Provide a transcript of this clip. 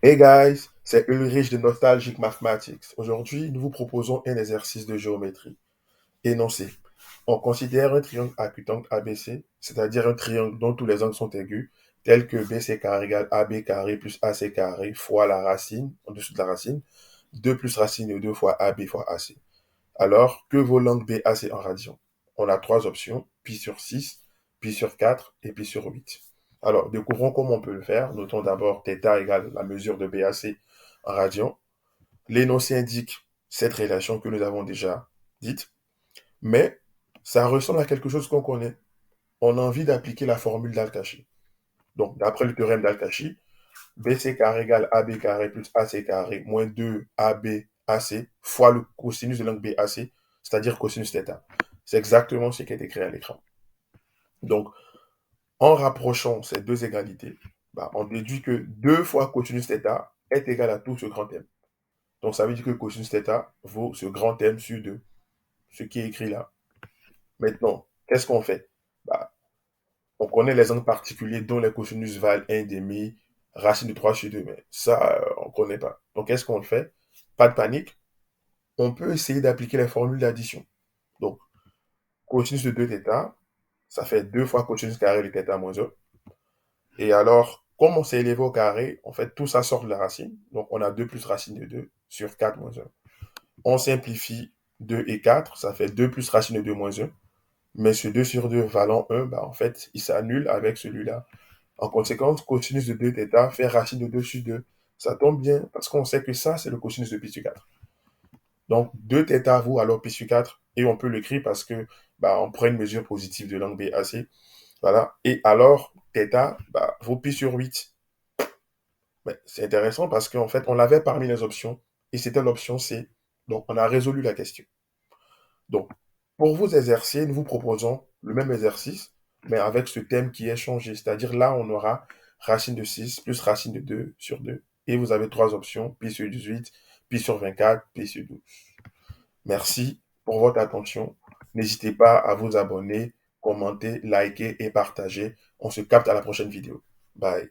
Hey guys, c'est Ulrich de Nostalgic Mathematics. Aujourd'hui, nous vous proposons un exercice de géométrie. Énoncé. On considère un triangle acutangle ABC, c'est-à-dire un triangle dont tous les angles sont aigus, tel que BC carré égale AB carré plus AC carré fois la racine, en dessous de la racine, 2 plus racine de 2 fois AB fois AC. Alors, que vaut l'angle BAC en radian? On a trois options, pi sur 6, pi sur 4 et pi sur 8. Alors, découvrons comment on peut le faire. Notons d'abord θ égale la mesure de BAC en radian. L'énoncé indique cette relation que nous avons déjà dite, mais ça ressemble à quelque chose qu'on connaît. On a envie d'appliquer la formule d'Al-Kashi. Donc, d'après le théorème d'Al-Kashi, BC carré égale AB carré plus AC carré moins 2 AB AC fois le cosinus de l'angle BAC, c'est-à-dire cosinus θ. C'est exactement ce qui est écrit à l'écran. Donc, en rapprochant ces deux égalités, on déduit que 2 fois cosinus θ est égal à tout ce grand M. Donc, ça veut dire que cosinus θ vaut ce grand M sur 2, ce qui est écrit là. Maintenant, qu'est-ce qu'on fait? Bah, on connaît les angles particuliers dont les cosinus valent 1,5, racine de 3 sur 2, mais ça, on ne connaît pas. Donc, qu'est-ce qu'on fait? Pas de panique, on peut essayer d'appliquer les formules d'addition. Donc, cosinus de 2θ, ça fait 2 fois cosinus carré de θ moins 1. Et alors, comme on s'est élevé au carré, en fait, tout ça sort de la racine. Donc, on a 2 plus racine de 2 sur 4 moins 1. On simplifie 2 et 4, ça fait 2 plus racine de 2 moins 1. Mais ce 2 sur 2 valant 1, en fait, il s'annule avec celui-là. En conséquence, cosinus de 2θ fait racine de 2 sur 2. Ça tombe bien, parce qu'on sait que ça, c'est le cosinus de pi sur 4. Donc, 2θ vaut alors pi sur 4, et on peut l'écrire parce que on prend une mesure positive de l'angle BAC. Voilà. Et alors, θ vaut pi sur 8. C'est intéressant parce qu'en fait, on l'avait parmi les options, et c'était l'option C. Donc, on a résolu la question. Donc, pour vous exercer, nous vous proposons le même exercice, mais avec ce thème qui est changé. C'est-à-dire là, on aura racine de 6 plus racine de 2 sur 2. Et vous avez trois options, pi sur 18, pi sur 24, pi sur 12. Merci pour votre attention. N'hésitez pas à vous abonner, commenter, liker et partager. On se capte à la prochaine vidéo. Bye.